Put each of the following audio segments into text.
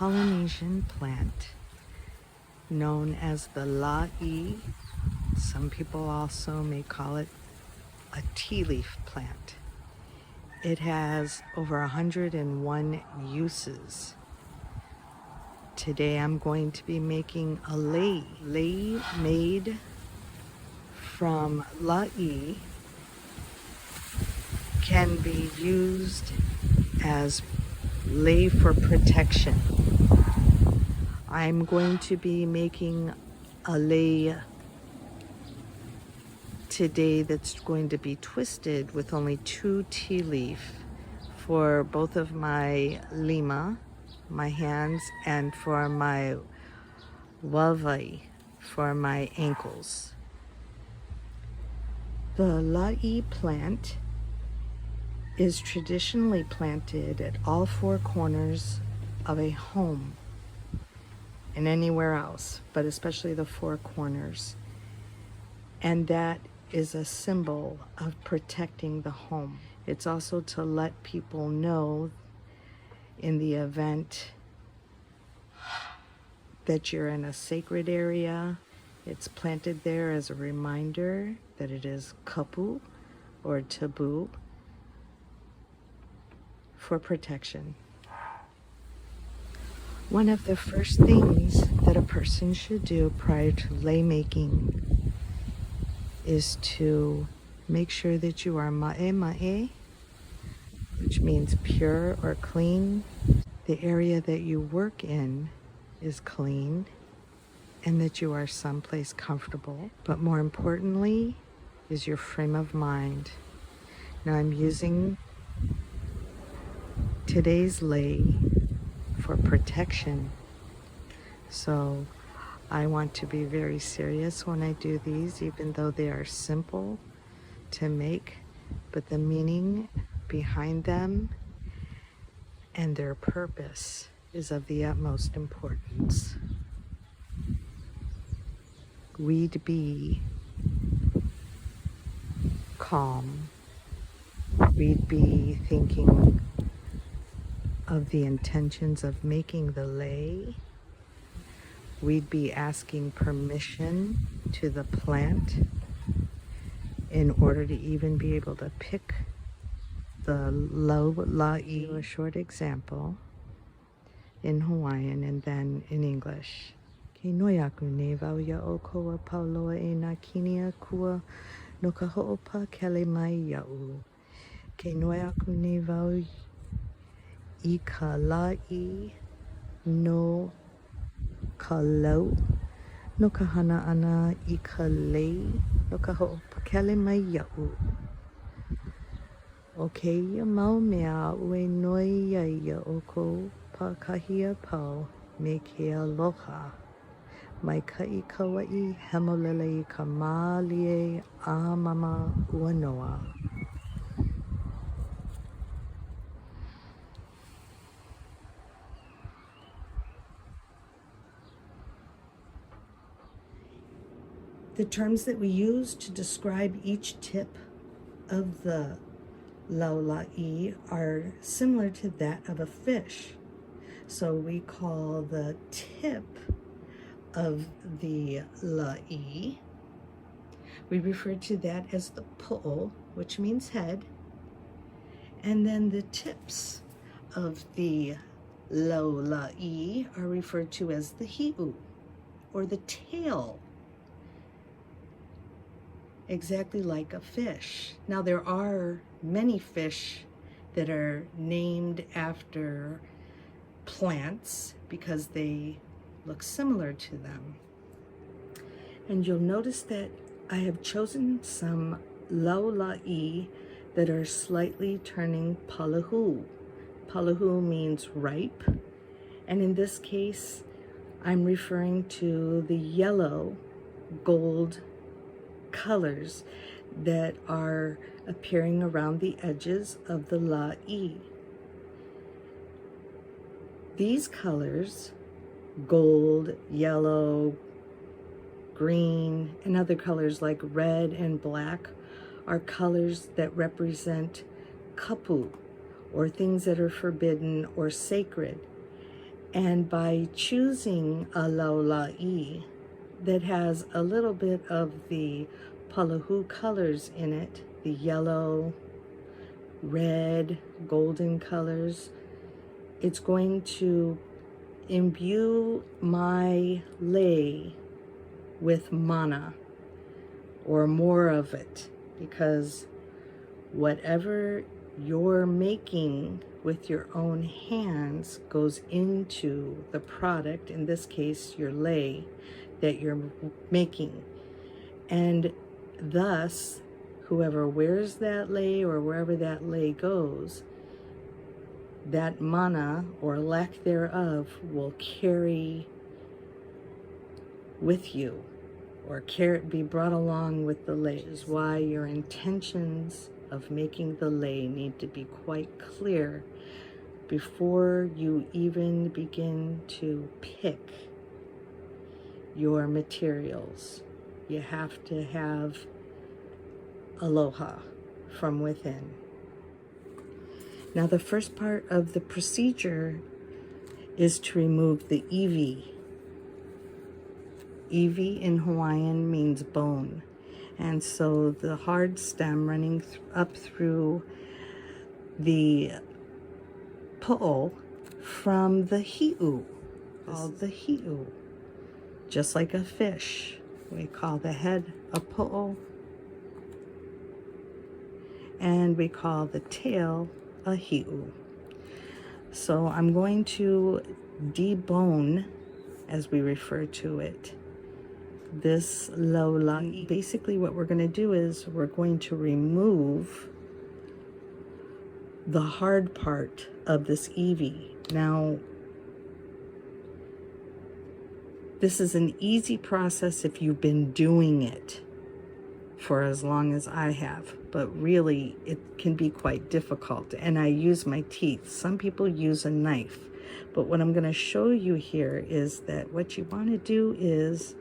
Polynesian plant known as the Lāʻī. Some people also may call it a tea leaf plant. It has over 101 uses. Today I'm going to be making a Lāʻī. Lāʻī made from Lāʻī can be used as lei for protection. I'm going to be making a lei today that's going to be twisted with only 2 tea leaf for both of my lima, my hands, and for my wawai, for my ankles. The Lāʻī plant is traditionally planted at all 4 corners of a home and anywhere else, but especially the 4 corners. And that is a symbol of protecting the home. It's also to let people know in the event that you're in a sacred area. It's planted there as a reminder that it is KAPU or taboo for protection. One of the first things that a person should do prior to lei making is to make sure that you are ma'e, which means pure or clean. The area that you work in is clean, and that you are someplace comfortable. But more importantly is your frame of mind. Now I'm using today's lei for protection, so I want to be very serious when I do these, even though they are simple to make, but the meaning behind them and their purpose is of the utmost importance. We'd be calm. We'd be thinking of the intentions of making the lei. We'd be asking permission to the plant in order to even be able to pick the Lāʻī. A short example in Hawaiian and then in English. Ke noi aku ne wau ia o koa pauloa e nā kinia kua no ka hoʻopa kele mai ia'u. Ke noi aku ne wau I ka Lāʻī no ka lau no ka hana ana I ka lei no ka hoʻopakele mai ia'u. O keia mau mea a'u e noi ia ia o kou pakahia pau me ke aloha. Mai ka'i kaua'i hemolele I ka mālie a mama ua noa. The terms that we use to describe each tip of the Lāʻī are similar to that of a fish. So we call the tip of the Lāʻī, we refer to that as the po'o, which means head, and then the tips of the Lāʻī are referred to as the hi'u, or the tail, exactly like a fish. Now there are many fish that are named after plants because they look similar to them. And you'll notice that I have chosen some Lāʻī that are slightly turning palahu. Palahu means ripe, and in this case I'm referring to the yellow gold colors that are appearing around the edges of the Lāʻī. These colors, gold, yellow, green, and other colors like red and black, are colors that represent KAPU, or things that are forbidden or sacred. And by choosing a Lāʻī that has a little bit of the palahu colors in it, the yellow, red, golden colors, it's going to imbue my lei with mana, or more of it, because whatever you're making with your own hands goes into the product, in this case your lei that you're making. And thus, whoever wears that lei or wherever that lei goes, that mana or lack thereof will carry with you, or be brought along with the lei. Which is why your intentions of making the lei need to be quite clear before you even begin to pick your materials. You have to have aloha from within. Now, the first part of the procedure is to remove the iwi. Iwi in Hawaiian means bone. And so the hard stem running up through the po'o from the hi'u, called the hi'u. Just like a fish, we call the head a po'o, and we call the tail a hi'u. So I'm going to debone, as we refer to it, this Lāʻī. Basically what we're going to do is we're going to remove the hard part of this iwi. Now, this is an easy process if you've been doing it for as long as I have, but really it can be quite difficult, and I use my teeth. Some people use a knife, but what I'm going to show you here is that what you want to do is,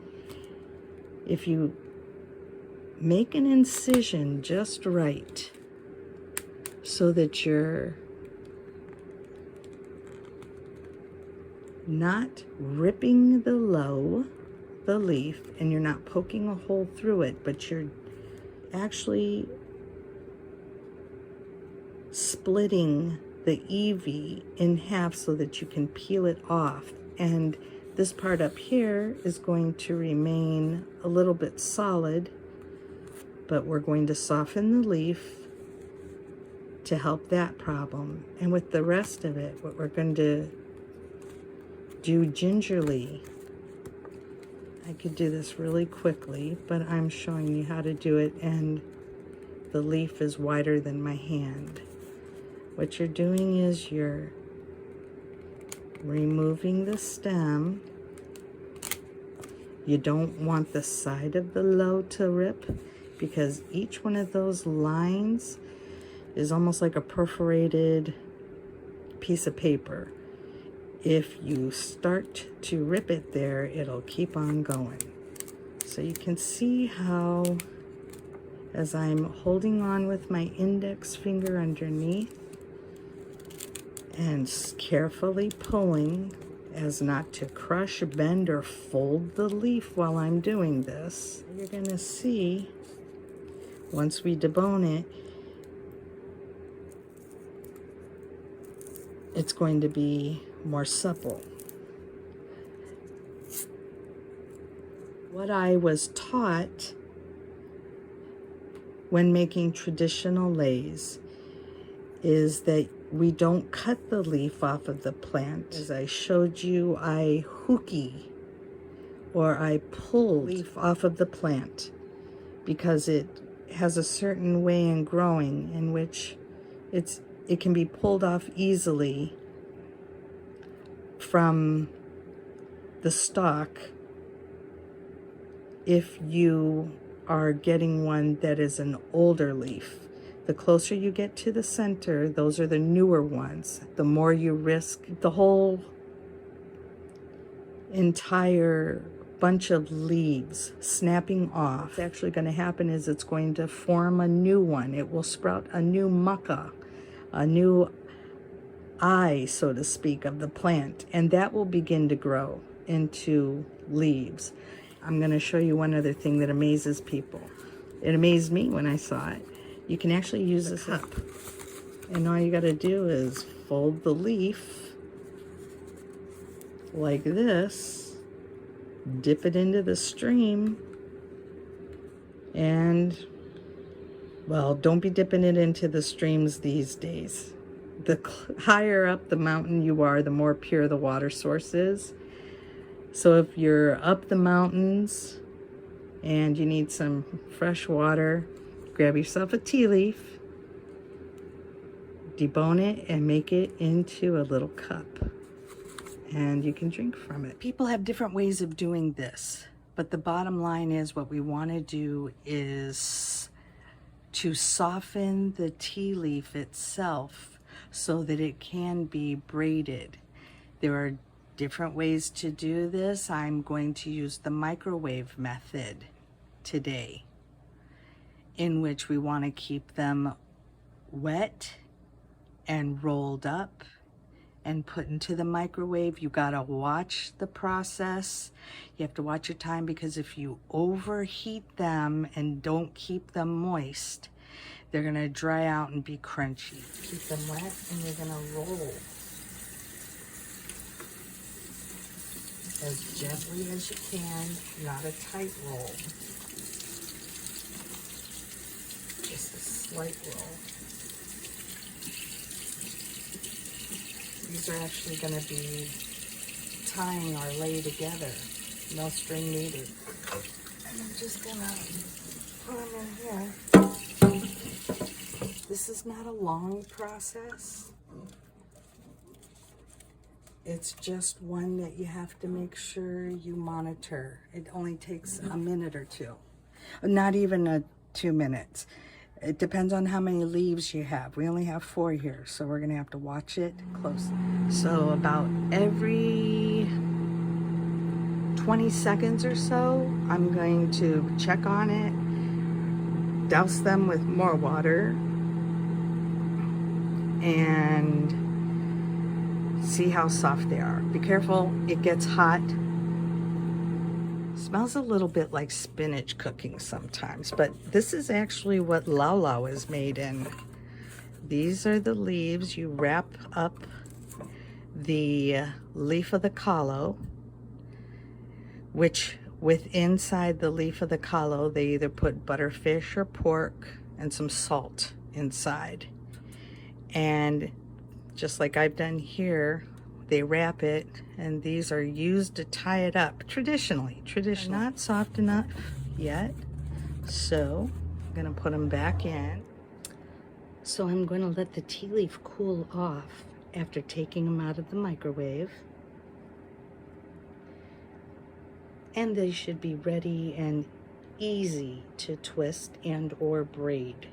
if you make an incision just right so that you're not ripping the leaf, and you're not poking a hole through it, but you're actually splitting the iwi in half so that you can peel it off. And this part up here is going to remain a little bit solid, but we're going to soften the leaf to help that problem. And with the rest of it, what we're going to do gingerly, I could do this really quickly, but I'm showing you how to do it, and the leaf is wider than my hand. What you're doing is you're removing the stem. You don't want the side of the lo to rip, because each one of those lines is almost like a perforated piece of paper. If you start to rip it there, it'll keep on going. So you can see how, as I'm holding on with my index finger underneath and carefully pulling as not to crush, bend, or fold the leaf while I'm doing this, you're going to see, once we debone it, it's going to be more supple. What I was taught when making traditional leis is that we don't cut the leaf off of the plant. As I showed you, I huki, or I pull leaf off of the plant, because it has a certain way in growing in which it can be pulled off easily from the stalk if you are getting one that is an older leaf. The closer you get to the center, those are the newer ones. The more you risk the whole entire bunch of leaves snapping off. What's actually going to happen is it's going to form a new one. It will sprout a new maka, a new eye, so to speak, of the plant, and that will begin to grow into leaves. I'm going to show you one other thing that amazes people. It amazed me when I saw it. You can actually use this cup, and all you got to do is fold the leaf like this, dip it into the stream, and, well, don't be dipping it into the streams these days. The higher up the mountain you are, the more pure the water source is. So if you're up the mountains and you need some fresh water, grab yourself a tea leaf, debone it, and make it into a little cup. And you can drink from it. People have different ways of doing this, but the bottom line is what we want to do is to soften the tea leaf itself so that it can be braided. There are different ways to do this. I'm going to use the microwave method today, in which we want to keep them wet and rolled up and put into the microwave. You gotta watch the process. You have to watch your time, because if you overheat them and don't keep them moist, they're gonna dry out and be crunchy. Keep them wet and you're gonna roll as gently as you can, not a tight roll. Just a slight roll. These are actually going to be tying our lei together. No string needed. And I'm just going to put them in here. This is not a long process. It's just one that you have to make sure you monitor. It only takes a minute or two. Not even 2 minutes. It depends on how many leaves you have. We only have 4 here, so we're gonna have to watch it closely. So about every 20 seconds or so, I'm going to check on it, douse them with more water, and see how soft they are. Be careful, it gets hot. Smells a little bit like spinach cooking sometimes, but this is actually what Lāʻī is made in. These are the leaves. You wrap up the leaf of the kalo, which inside the leaf of the kalo, they either put butterfish or pork and some salt inside. And just like I've done here, they wrap it, and these are used to tie it up traditionally. Not soft enough yet, so I'm gonna put them back in. So I'm going to let the tea leaf cool off after taking them out of the microwave, and they should be ready and easy to twist and or braid.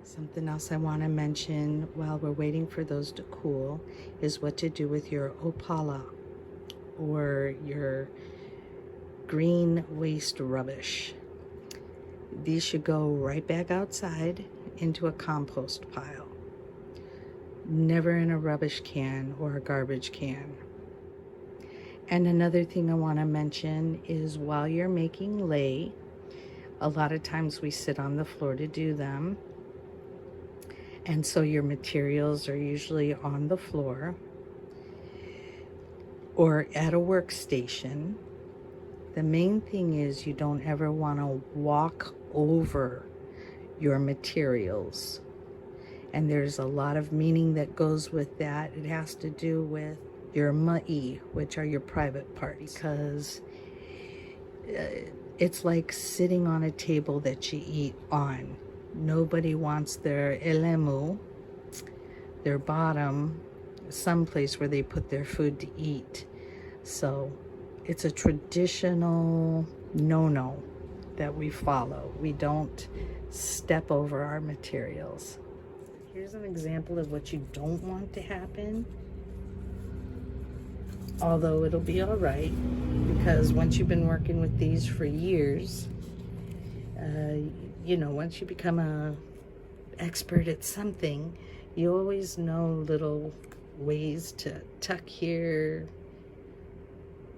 Something else I want to mention while we're waiting for those to cool is what to do with your opala, or your green waste rubbish. These should go right back outside into a compost pile. Never in a rubbish can or a garbage can. And another thing I want to mention is while you're making lei, a lot of times we sit on the floor to do them. And so your materials are usually on the floor or at a workstation. The main thing is you don't ever want to walk over your materials. And there's a lot of meaning that goes with that. It has to do with your ma'i, which are your private parts, because it's like sitting on a table that you eat on. Nobody wants their elemu, their bottom, someplace where they put their food to eat. So it's a traditional no-no that we follow. We don't step over our materials. Here's an example of what you don't want to happen. Although it'll be all right, because once you've been working with these for years, you know, once you become a expert at something, you always know little ways to tuck here,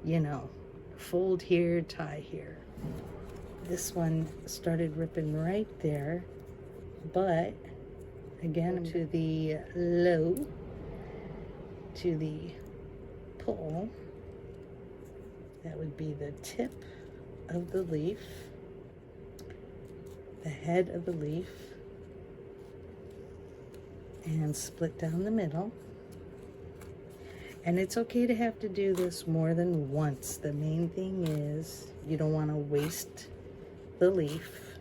you know, fold here, tie here. This one started ripping right there, but again, to the low, to the pull, that would be the tip of the leaf, the head of the leaf, and split down the middle. And it's okay to have to do this more than once. The main thing is you don't want to waste the leaf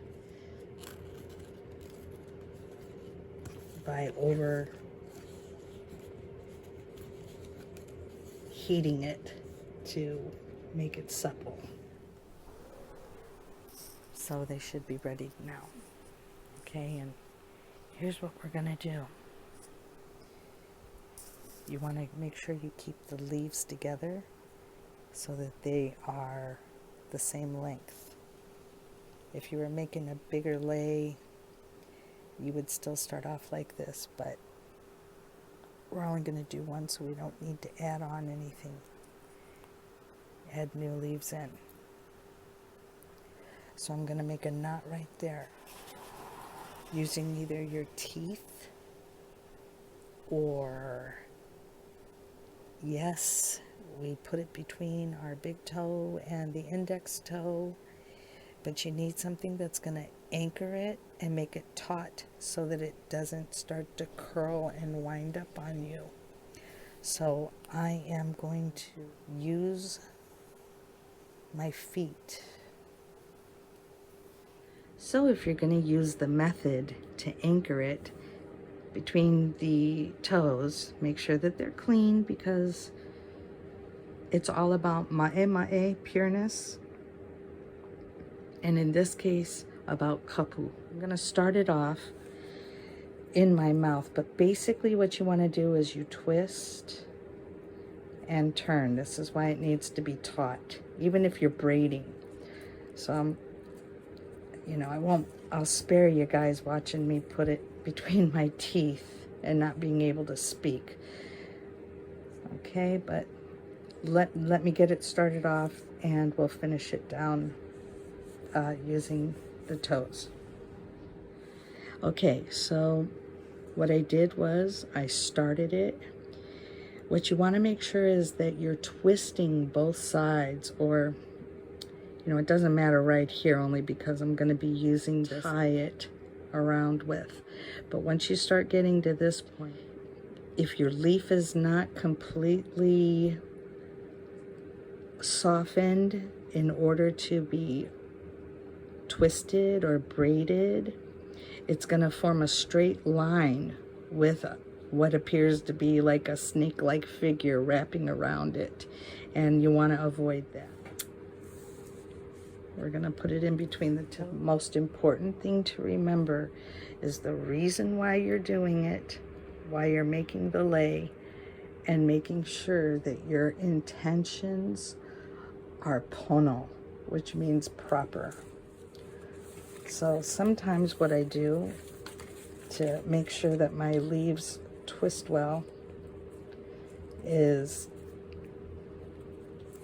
by overheating it to make it supple. So they should be ready now. Okay, and here's what we're gonna do. You want to make sure you keep the leaves together so that they are the same length. If you were making a bigger lei, you would still start off like this, but we're only going to do one, so we don't need to add on anything. Add new leaves in. So I'm going to make a knot right there using either your teeth or, yes, we put it between our big toe and the index toe, but you need something that's going to anchor it and make it taut so that it doesn't start to curl and wind up on you. So I am going to use my feet. So if you're going to use the method to anchor it between the toes, make sure that they're clean, because it's all about mae, pureness, and in this case about kapu. I'm going to start it off in my mouth, but basically what you want to do is you twist and turn. This is why it needs to be taut, even if you're braiding. So you know, I'll spare you guys watching me put it between my teeth and not being able to speak. Okay, but let me get it started off and we'll finish it down using the toes. Okay, so what I did was I started it. What you want to make sure is that you're twisting both sides, or you know, it doesn't matter right here only because I'm going to be using this to tie it around with. But once you start getting to this point, if your leaf is not completely softened in order to be twisted or braided, it's going to form a straight line with what appears to be like a snake-like figure wrapping around it, and you want to avoid that. We're going to put it in between the two. Most important thing to remember is the reason why you're doing it, why you're making the lei, and making sure that your intentions are pono, which means proper. So sometimes what I do to make sure that my leaves twist well is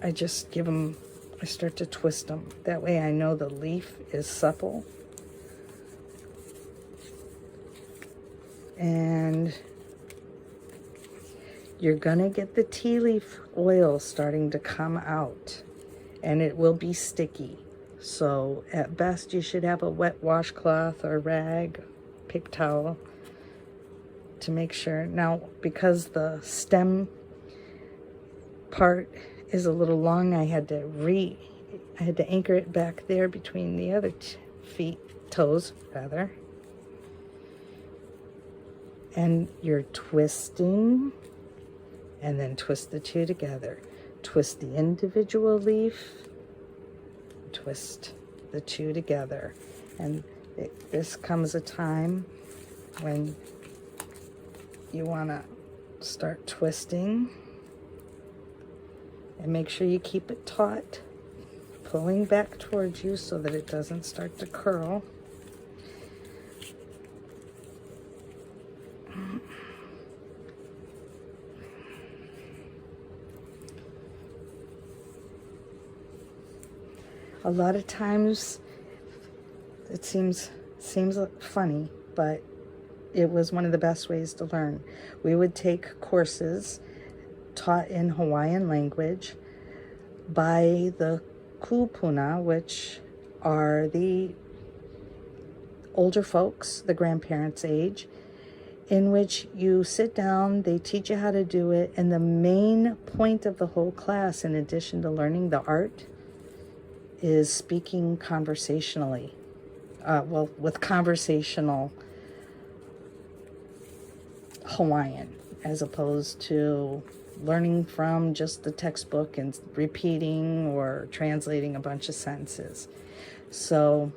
I just give them, I start to twist them. That way I know the leaf is supple. And you're gonna get the tea leaf oil starting to come out, and it will be sticky. So at best you should have a wet washcloth or rag, pick towel, to make sure. Now, because the stem part is a little long, I had to anchor it back there between the other toes rather. And you're twisting, and then twist the two together. Twist the individual leaf, twist the two together. And this comes a time when you want to start twisting, and make sure you keep it taut, pulling back towards you so that it doesn't start to curl. A lot of times it seems funny, but it was one of the best ways to learn. We would take courses taught in Hawaiian language by the kupuna, which are the older folks, the grandparents' age, in which you sit down, they teach you how to do it, and the main point of the whole class, in addition to learning the art, is speaking conversationally. With conversational Hawaiian, as opposed to learning from just the textbook and repeating or translating a bunch of sentences. So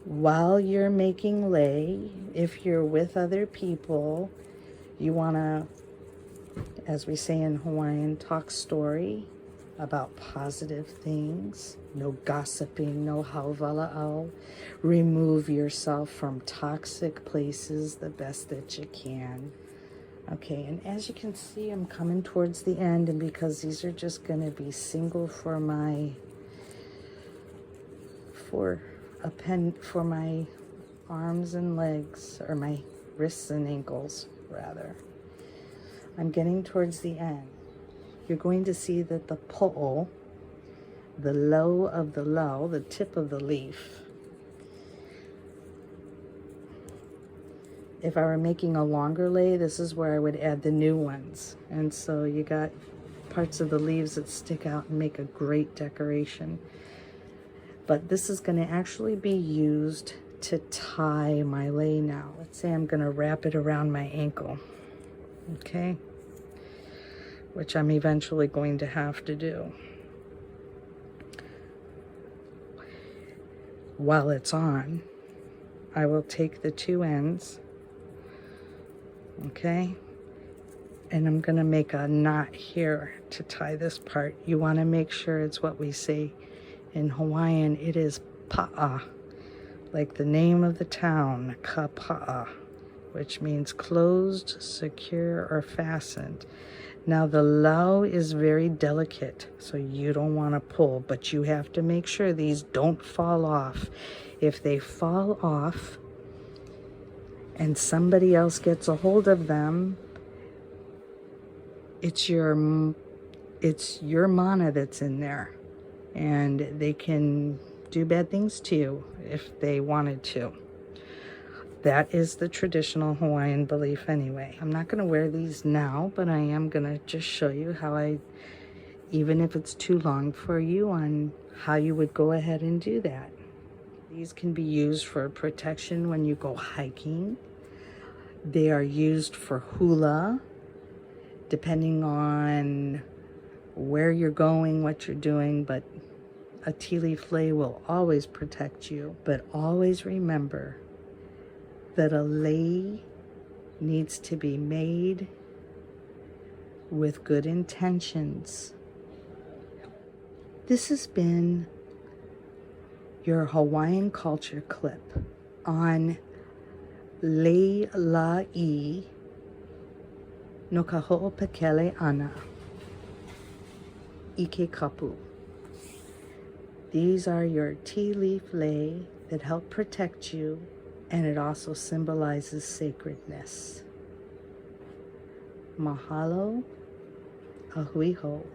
while you're making lei, if you're with other people, you want to, as we say in Hawaiian, talk story about positive things. No gossiping, no hauwala'au. Remove yourself from toxic places the best that you can. Okay, and as you can see, I'm coming towards the end, and because these are just going to be single for my arms and legs, or my wrists and ankles rather. I'm getting towards the end. You're going to see that the po'o, the low of the lau, the tip of the leaf. If I were making a longer lei, this is where I would add the new ones. And so you got parts of the leaves that stick out and make a great decoration. But this is going to actually be used to tie my lei now. Let's say I'm going to wrap it around my ankle. Okay? Which I'm eventually going to have to do. While it's on, I will take the two ends, okay, and I'm going to make a knot here to tie this part. You want to make sure it's what we say in Hawaiian. It is pa'a, like the name of the town, kapa'a, which means closed, secure, or fastened. Now the lau is very delicate, so you don't want to pull, but you have to make sure these don't fall off. If they fall off and somebody else gets a hold of them, it's your mana that's in there, and they can do bad things to you if they wanted to. That is the traditional Hawaiian belief anyway. I'm not going to wear these now, but I am going to just show you how even if it's too long for you, on how you would go ahead and do that. These can be used for protection when you go hiking. They are used for hula, depending on where you're going, what you're doing, but a tea leaf lei will always protect you. But always remember that a lei needs to be made with good intentions. This has been your Hawaiian culture clip on Lāʻī no ka ho'opekele ana i ke KAPU. These are your tea leaf lei that help protect you, and it also symbolizes sacredness. Mahalo, ahui ho.